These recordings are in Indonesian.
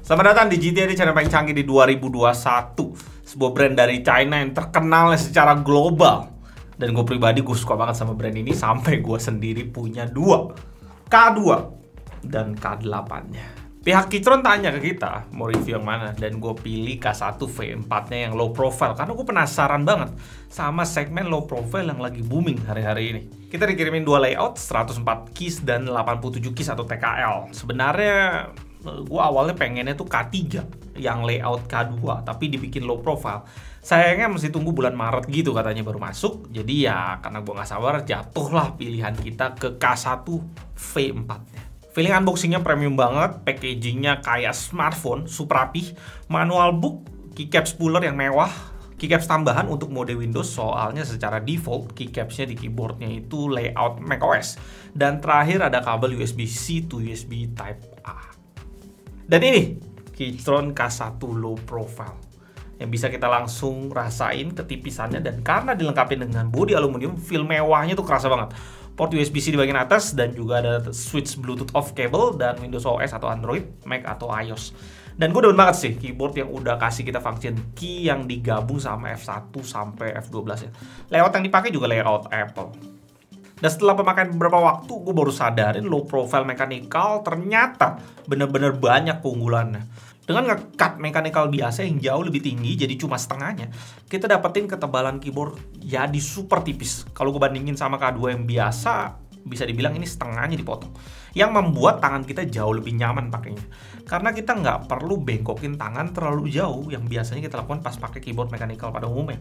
Selamat datang di GTA, di channel paling canggih di 2021. Sebuah brand dari China yang terkenal secara global. Dan gue pribadi, gue suka banget sama brand ini. Sampai gue sendiri punya dua, K2 dan K8-nya. Pihak Keytron tanya ke kita mau review yang mana, dan gue pilih K1 V4-nya yang low profile karena gue penasaran banget sama segmen low profile yang lagi booming hari-hari ini. Kita dikirimin dua layout, 104 keys dan 87 keys atau TKL. Sebenarnya gue awalnya pengennya tuh K3 yang layout K2 tapi dibikin low profile. Sayangnya mesti tunggu bulan Maret gitu katanya baru masuk. Jadi ya karena gue gak sabar, jatuhlah pilihan kita ke K1 V4-nya. Feeling unboxingnya premium banget, packagingnya kayak smartphone, super rapih, manual book, keycaps puller yang mewah, keycaps tambahan untuk mode Windows, soalnya secara default keycapsnya di keyboardnya itu layout macOS. Dan terakhir ada kabel USB-C to USB Type-A. Dan ini Keytron K1 low profile yang bisa kita langsung rasain ketipisannya, dan karena dilengkapi dengan bodi aluminium, feel mewahnya tuh kerasa banget. Port USB-C di bagian atas, dan juga ada switch Bluetooth off cable, dan Windows OS atau Android, Mac atau iOS. Dan gue demen banget sih keyboard yang udah kasih kita function key yang digabung sama F1 sampai F12 ya. Layout yang dipakai juga layout Apple. Dan setelah pemakaian beberapa waktu, gue baru sadarin low profile mechanical ternyata bener-bener banyak keunggulannya. Dengan nge-cut mechanical biasa yang jauh lebih tinggi, jadi cuma setengahnya, kita dapetin ketebalan keyboard jadi super tipis. Kalau gue bandingin sama K2 yang biasa, bisa dibilang ini setengahnya dipotong. Yang membuat tangan kita jauh lebih nyaman pakainya. Karena kita nggak perlu bengkokin tangan terlalu jauh, yang biasanya kita lakukan pas pakai keyboard mechanical pada umumnya.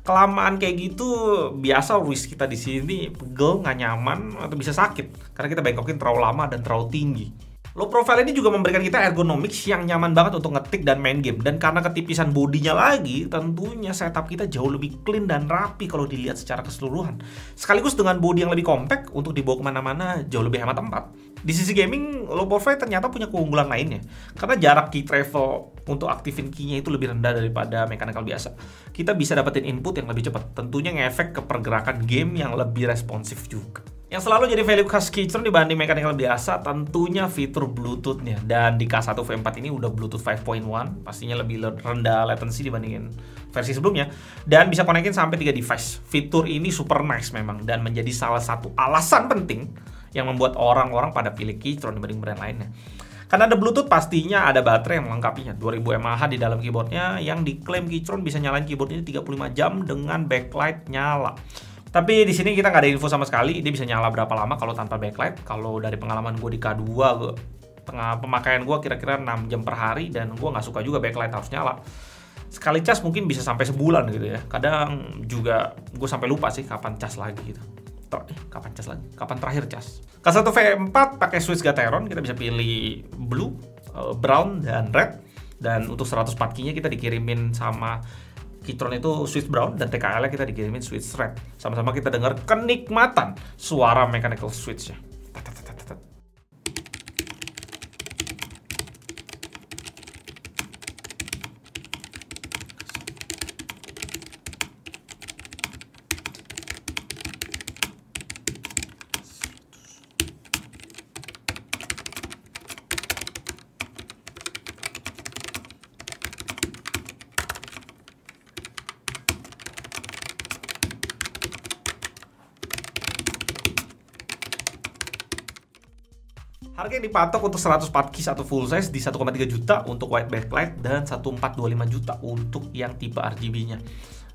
Kelamaan kayak gitu, biasa wrist kita di sini pegel, nggak nyaman, atau bisa sakit. Karena kita bengkokin terlalu lama dan terlalu tinggi. Low profile ini juga memberikan kita ergonomics yang nyaman banget untuk ngetik dan main game. Dan karena ketipisan bodinya lagi, tentunya setup kita jauh lebih clean dan rapi kalau dilihat secara keseluruhan. Sekaligus dengan bodi yang lebih compact, untuk dibawa kemana-mana jauh lebih hemat tempat. Di sisi gaming, low profile ternyata punya keunggulan lainnya. Karena jarak key travel untuk aktifin key-nya itu lebih rendah daripada mechanical biasa. Kita bisa dapetin input yang lebih cepat. Tentunya ngefek ke pergerakan game yang lebih responsif juga. Yang selalu jadi value khas Keytron dibanding mechanical biasa tentunya fitur Bluetooth-nya. Dan di K1 V4 ini udah Bluetooth 5.1, pastinya lebih rendah latency dibandingin versi sebelumnya. Dan bisa konekin sampai 3 device. Fitur ini super nice memang, dan menjadi salah satu alasan penting yang membuat orang-orang pada pilih Keytron dibanding brand lainnya. Karena ada Bluetooth, pastinya ada baterai yang melengkapinya. 2000 mAh di dalam keyboardnya, yang diklaim Keytron bisa nyalain keyboard ini 35 jam dengan backlight nyala. Tapi di sini kita nggak ada info sama sekali dia bisa nyala berapa lama kalau tanpa backlight. Kalau dari pengalaman gue di K2, pemakaian gue kira-kira 6 jam per hari, dan gue nggak suka juga backlight harus nyala. Sekali cas mungkin bisa sampai sebulan gitu ya. Kadang juga gue sampai lupa sih kapan cas lagi gitu. Kapan cas lagi? Kapan terakhir cas? K1 V4 pakai switch Gateron, kita bisa pilih blue, brown, dan red. Dan untuk 104 key-nya kita dikirimin sama Keytron itu switch brown, dan TKL-nya kita dikirimin switch red. Sama-sama kita dengar kenikmatan suara mechanical switch-nya. Harga yang dipatok untuk 104 keys atau full size di 1,3 juta untuk white backlight, dan 1,425 juta untuk yang tipe RGB-nya.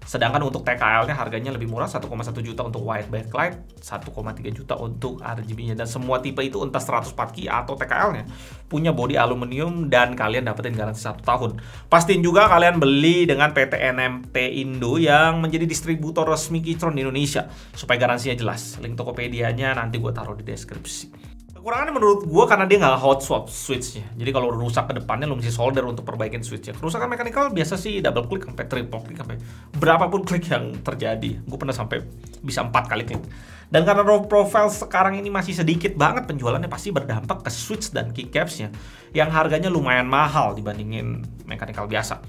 Sedangkan untuk TKL-nya harganya lebih murah, 1,1 juta untuk white backlight, 1,3 juta untuk RGB-nya. Dan semua tipe itu entah 104 key atau TKL-nya punya bodi aluminium, dan kalian dapetin garansi 1 tahun. Pastiin juga kalian beli dengan PT NMT Indo yang menjadi distributor resmi Keytron di Indonesia, supaya garansinya jelas. Link Tokopedia-nya nanti gue taruh di deskripsi. Kekurangannya menurut gue karena dia nggak hot swap switch-nya. Jadi kalau rusak ke depannya lo mesti solder untuk perbaikin switch-nya. Kerusakan mechanical biasa sih double click sampai triple click sampai berapapun klik yang terjadi. Gue pernah sampai bisa 4 kali klik. Dan karena low profile sekarang ini masih sedikit banget penjualannya, pasti berdampak ke switch dan keycaps-nya yang harganya lumayan mahal dibandingin mechanical biasa.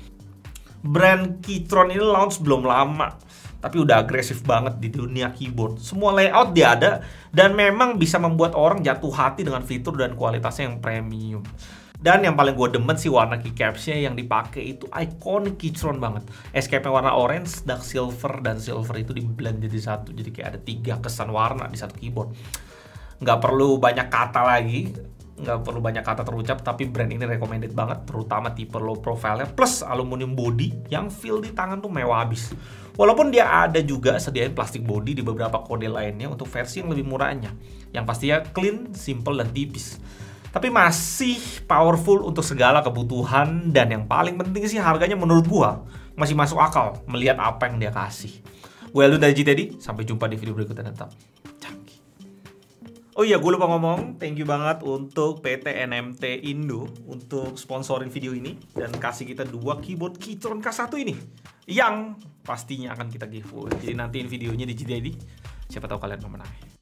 Brand Keytron ini launch belum lama, tapi udah agresif banget di dunia keyboard. Semua layout dia ada, dan memang bisa membuat orang jatuh hati dengan fitur dan kualitasnya yang premium. Dan yang paling gue demen sih warna keycapsnya yang dipakai itu iconic Keychron banget. Escape-nya warna orange, dark silver, dan silver itu di blend jadi satu. Jadi kayak ada 3 kesan warna di satu keyboard. Nggak perlu banyak kata lagi, nggak perlu banyak kata terucap, tapi brand ini recommended banget, terutama tipe low profile-nya plus aluminium body yang feel di tangan tuh mewah abis. Walaupun dia ada juga sediain plastik body di beberapa kode lainnya untuk versi yang lebih murahnya, yang pastinya clean, simple, dan tipis. Tapi masih powerful untuk segala kebutuhan, dan yang paling penting sih harganya menurut gua masih masuk akal melihat apa yang dia kasih. Gue Aldo dari GTD, sampai jumpa di video berikutnya, tetap canggih. Oh iya, gue lupa ngomong, thank you banget untuk PT NMT Indo untuk sponsorin video ini dan kasih kita 2 keyboard Keychron K1 ini yang pastinya akan kita giveaway. Jadi nantiin videonya di GTD, siapa tahu kalian mau menang.